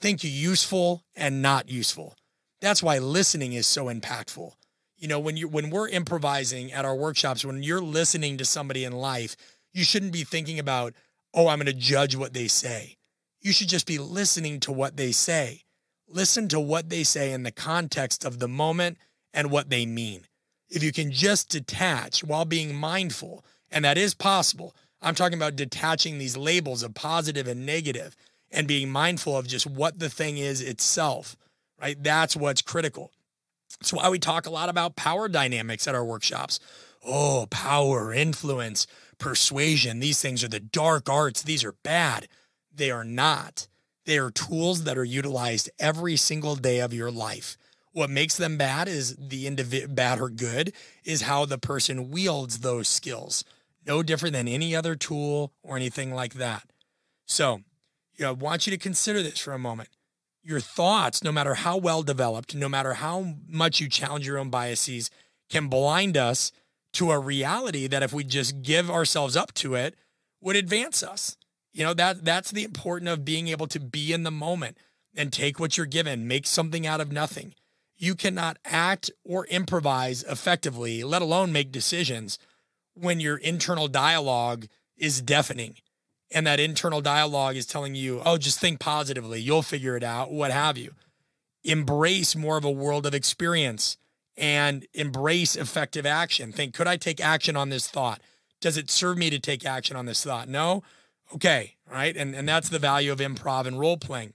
Think useful and not useful. That's why listening is so impactful. When we're improvising at our workshops, when you're listening to somebody in life, you shouldn't be thinking about, oh, I'm going to judge what they say. You should just be listening to what they say. Listen to what they say in the context of the moment and what they mean. If you can just detach while being mindful, and that is possible, I'm talking about detaching these labels of positive and negative and being mindful of just what the thing is itself, right? That's what's critical. That's why we talk a lot about power dynamics at our workshops. Oh, power, influence, persuasion. These things are the dark arts. These are bad. They are not. They are tools that are utilized every single day of your life. What makes them bad is bad or good is how the person wields those skills. No different than any other tool or anything like that. So, I want you to consider this for a moment. Your thoughts, no matter how well developed, no matter how much you challenge your own biases, can blind us to a reality that if we just give ourselves up to it, would advance us. That's the importance of being able to be in the moment and take what you're given, make something out of nothing. You cannot act or improvise effectively, let alone make decisions, when your internal dialogue is deafening. And that internal dialogue is telling you, oh, just think positively, you'll figure it out, what have you. Embrace more of a world of experience and embrace effective action. Think, could I take action on this thought? Does it serve me to take action on this thought? No? Okay, right? And that's the value of improv and role playing.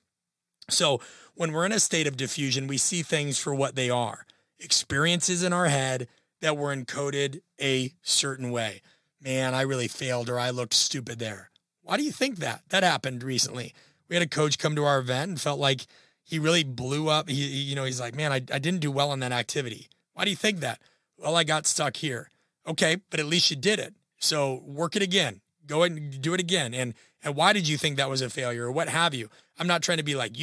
So when we're in a state of diffusion, we see things for what they are. Experiences in our head that were encoded a certain way. Man, I really failed, or I looked stupid there. Why do you think that? That happened recently. We had a coach come to our event and felt like he really blew up. He's like, man, I didn't do well in that activity. Why do you think that? Well, I got stuck here. Okay, but at least you did it. So work it again. Go ahead and do it again. And why did you think that was a failure, or what have you? I'm not trying to be like,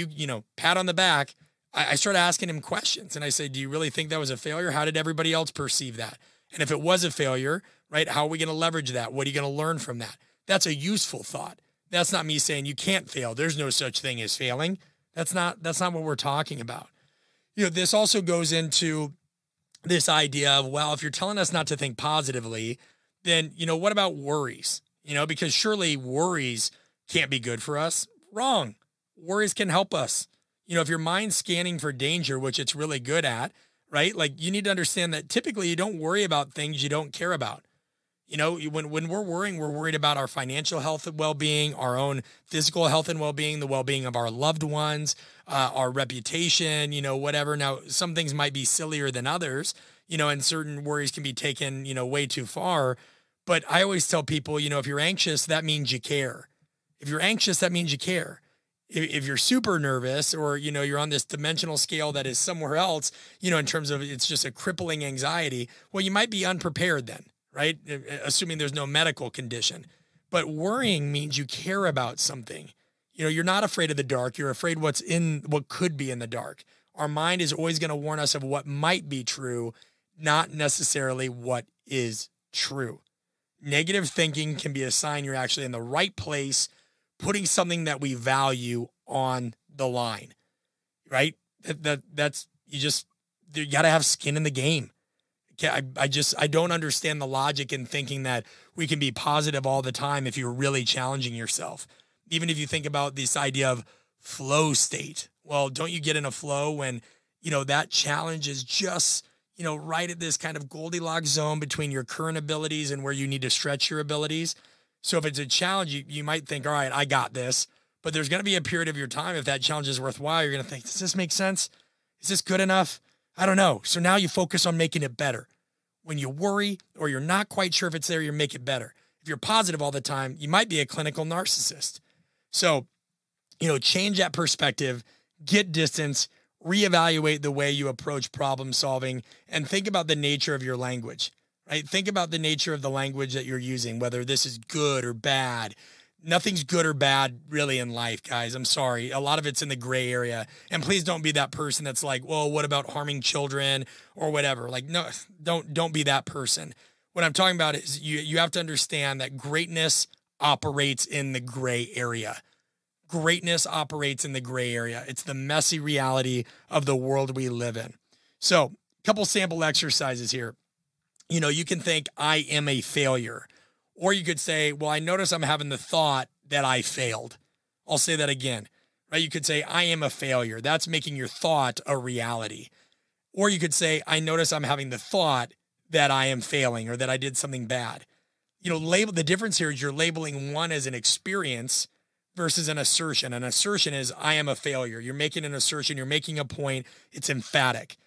pat on the back. I started asking him questions, and I said, do you really think that was a failure? How did everybody else perceive that? And if it was a failure, right, how are we going to leverage that? What are you going to learn from that? That's a useful thought. That's not me saying you can't fail. There's no such thing as failing. That's not what we're talking about. This also goes into this idea of, well, if you're telling us not to think positively, then, what about worries? Because surely worries can't be good for us. Wrong. Worries can help us. If your mind's scanning for danger, which it's really good at, right? Like, you need to understand that typically you don't worry about things you don't care about. When we're worrying, we're worried about our financial health and well-being, our own physical health and well-being, the well-being of our loved ones, our reputation, whatever. Now, some things might be sillier than others, and certain worries can be taken, way too far. But I always tell people, if you're anxious, that means you care. If you're anxious, that means you care. If you're super nervous, or, you're on this dimensional scale that is somewhere else, in terms of it's just a crippling anxiety, well, you might be unprepared then, right? Assuming there's no medical condition. But worrying means you care about something. You're not afraid of the dark. You're afraid what could be in the dark. Our mind is always going to warn us of what might be true, not necessarily what is true. Negative thinking can be a sign you're actually in the right place, putting something that we value on the line, right? You got to have skin in the game. I don't understand the logic in thinking that we can be positive all the time if you're really challenging yourself. Even if you think about this idea of flow state. Well, don't you get in a flow when, that challenge is just, right at this kind of Goldilocks zone between your current abilities and where you need to stretch your abilities? So if it's a challenge, you might think, all right, I got this. But there's going to be a period of your time, if that challenge is worthwhile, you're going to think, does this make sense? Is this good enough? I don't know. So now you focus on making it better. When you worry or you're not quite sure if it's there, you make it better. If you're positive all the time, you might be a clinical narcissist. So, change that perspective, get distance, reevaluate the way you approach problem solving, and think about the nature of your language, right? Think about the nature of the language that you're using, whether this is good or bad. Nothing's good or bad really in life, guys. I'm sorry. A lot of it's in the gray area. And please don't be that person that's like, well, what about harming children or whatever? Like, no, don't be that person. What I'm talking about is you have to understand that greatness operates in the gray area. Greatness operates in the gray area. It's the messy reality of the world we live in. So, a couple sample exercises here. You can think, I am a failure. Or you could say, well, I notice I'm having the thought that I failed. I'll say that again, right? You could say, I am a failure. That's making your thought a reality. Or you could say, I notice I'm having the thought that I am failing or that I did something bad. The difference here is you're labeling one as an experience versus an assertion. An assertion is, I am a failure. You're making an assertion. You're making a point. It's emphatic,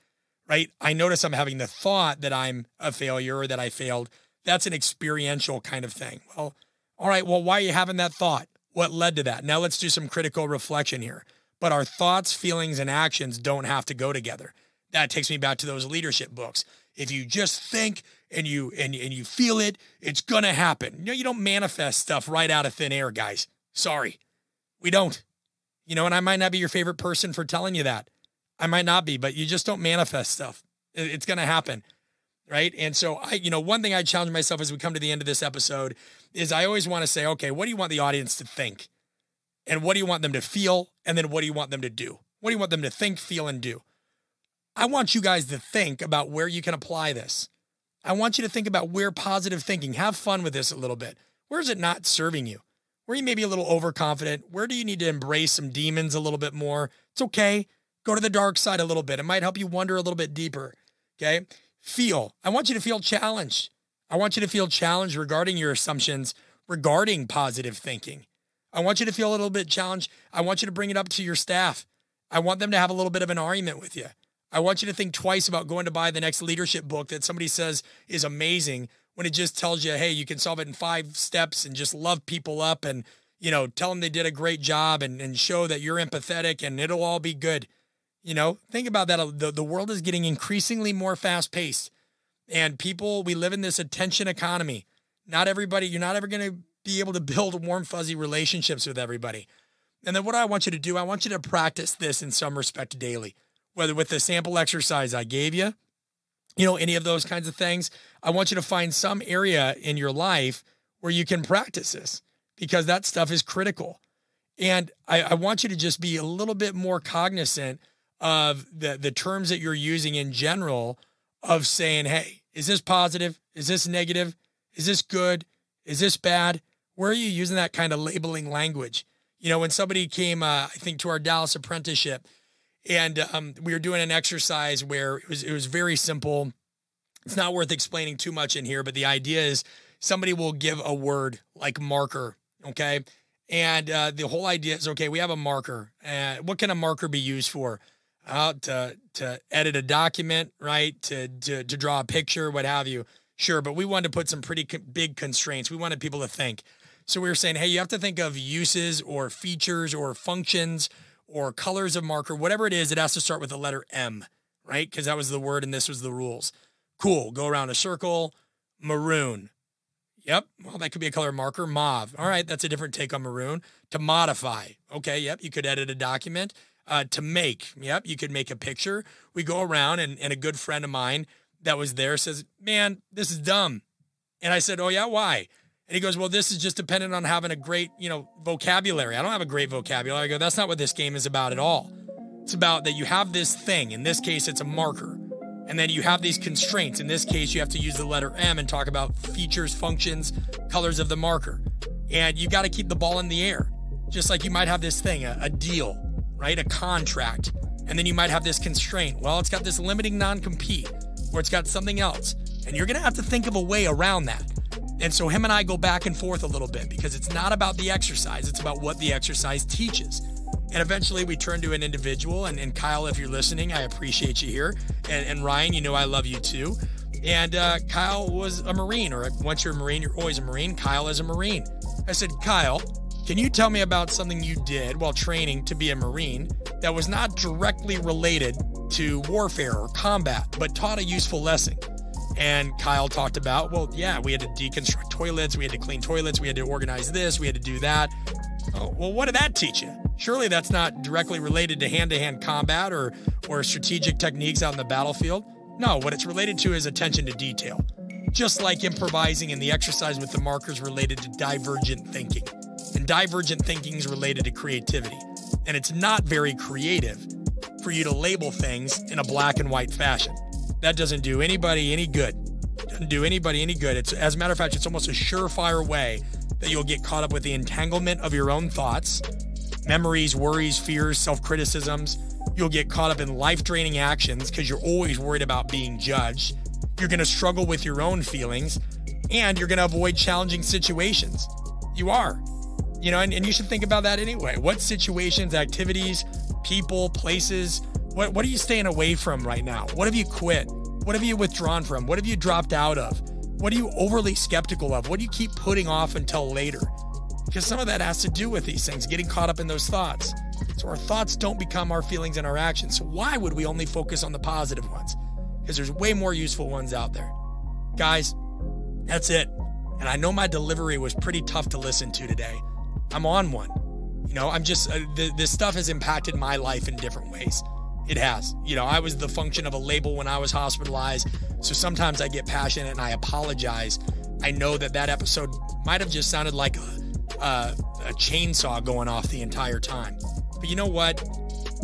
right? I notice I'm having the thought that I'm a failure or that I failed. That's an experiential kind of thing. Well, all right, well, why are you having that thought? What led to that? Now let's do some critical reflection here. But our thoughts, feelings, and actions don't have to go together. That takes me back to those leadership books. If you just think and you feel it, it's going to happen. You don't manifest stuff right out of thin air, guys. Sorry. We don't. And I might not be your favorite person for telling you that. I might not be, but you just don't manifest stuff. It's going to happen, right? And so one thing I challenge myself as we come to the end of this episode is I always want to say, okay, what do you want the audience to think? And what do you want them to feel? And then what do you want them to do? What do you want them to think, feel, and do? I want you guys to think about where you can apply this. I want you to think about where positive thinking, have fun with this a little bit. Where is it not serving you? Where you may be a little overconfident? Where do you need to embrace some demons a little bit more? It's okay. Go to the dark side a little bit. It might help you wonder a little bit deeper. Okay. Feel. I want you to feel challenged. I want you to feel challenged regarding your assumptions, regarding positive thinking. I want you to feel a little bit challenged. I want you to bring it up to your staff. I want them to have a little bit of an argument with you. I want you to think twice about going to buy the next leadership book that somebody says is amazing when it just tells you, hey, you can solve it in 5 steps and just love people up and, tell them they did a great job and show that you're empathetic and it'll all be good. Think about that. The world is getting increasingly more fast paced and we live in this attention economy. Not everybody, you're not ever going to be able to build warm, fuzzy relationships with everybody. And then what I want you to do, I want you to practice this in some respect daily, whether with the sample exercise I gave you, any of those kinds of things. I want you to find some area in your life where you can practice this because that stuff is critical. And I want you to just be a little bit more cognizant of the terms that you're using in general of saying, hey, is this positive? Is this negative? Is this good? Is this bad? Where are you using that kind of labeling language? When somebody came, I think, to our Dallas apprenticeship, and we were doing an exercise where it was very simple. It's not worth explaining too much in here, but the idea is somebody will give a word like marker, okay? And the whole idea is, okay, we have a marker. What can a marker be used for? To edit a document, right? To draw a picture, what have you. Sure, but we wanted to put some pretty big constraints. We wanted people to think. So we were saying, hey, you have to think of uses or features or functions or colors of marker, whatever it is, it has to start with the letter M, right? Because that was the word and this was the rules. Cool, go around a circle, maroon. Yep, well, that could be a color marker, mauve. All right, that's a different take on maroon. To modify, okay, yep, you could edit a document. To make, yep, you could make a picture. We go around and a good friend of mine that was there says, man, this is dumb. And I said, oh yeah, why? And he goes, well, this is just dependent on having a great, vocabulary. I don't have a great vocabulary. I go, that's not what this game is about at all. It's about that you have this thing. In this case, it's a marker. And then you have these constraints. In this case, you have to use the letter M and talk about features, functions, colors of the marker. And you got to keep the ball in the air. Just like you might have this thing, a deal, right? A contract. And then you might have this constraint. Well, it's got this limiting non-compete, or it's got something else. And you're going to have to think of a way around that. And so him and I go back and forth a little bit because it's not about the exercise. It's about what the exercise teaches. And eventually we turn to an individual. And Kyle, if you're listening, I appreciate you here. And Ryan, I love you too. And Kyle was a Marine, or once you're a Marine, you're always a Marine. Kyle is a Marine. I said, Kyle, can you tell me about something you did while training to be a Marine that was not directly related to warfare or combat, but taught a useful lesson? And Kyle talked about, well, yeah, we had to deconstruct toilets. We had to clean toilets. We had to organize this. We had to do that. Oh, well, what did that teach you? Surely that's not directly related to hand-to-hand combat or strategic techniques out in the battlefield. No, what it's related to is attention to detail. Just like improvising and the exercise with the markers related to divergent thinking. And divergent thinking is related to creativity. And it's not very creative for you to label things in a black and white fashion. That doesn't do anybody any good. Doesn't do anybody any good. It's, as a matter of fact, it's almost a surefire way that you'll get caught up with the entanglement of your own thoughts, memories, worries, fears, self-criticisms. You'll get caught up in life-draining actions because you're always worried about being judged. You're going to struggle with your own feelings, and you're going to avoid challenging situations. You are. And you should think about that anyway. What situations, activities, people, places, What are you staying away from right now? What have you quit? What have you withdrawn from? What have you dropped out of? What are you overly skeptical of? What do you keep putting off until later? Because some of that has to do with these things, getting caught up in those thoughts. So our thoughts don't become our feelings and our actions. So why would we only focus on the positive ones? Because there's way more useful ones out there. Guys, that's it. And I know my delivery was pretty tough to listen to today. I'm on one. You know, I'm just, this stuff has impacted my life in different ways. It has. You know, I was the function of a label when I was hospitalized. So sometimes I get passionate and I apologize. I know that episode might have just sounded like a chainsaw going off the entire time. But you know what?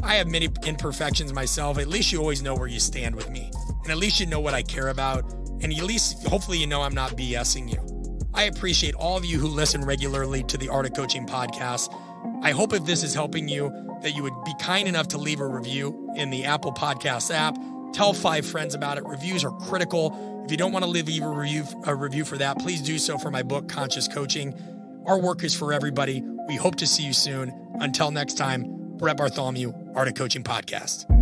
I have many imperfections myself. At least you always know where you stand with me. And at least you know what I care about. And at least, hopefully, you know I'm not BSing you. I appreciate all of you who listen regularly to the Art of Coaching podcast. I hope if this is helping you, that you would be kind enough to leave a review in the Apple Podcasts app. Tell 5 friends about it. Reviews are critical. If you don't want to leave a review for that, please do so for my book, Conscious Coaching. Our work is for everybody. We hope to see you soon. Until next time, Brett Bartholomew, Art of Coaching Podcast.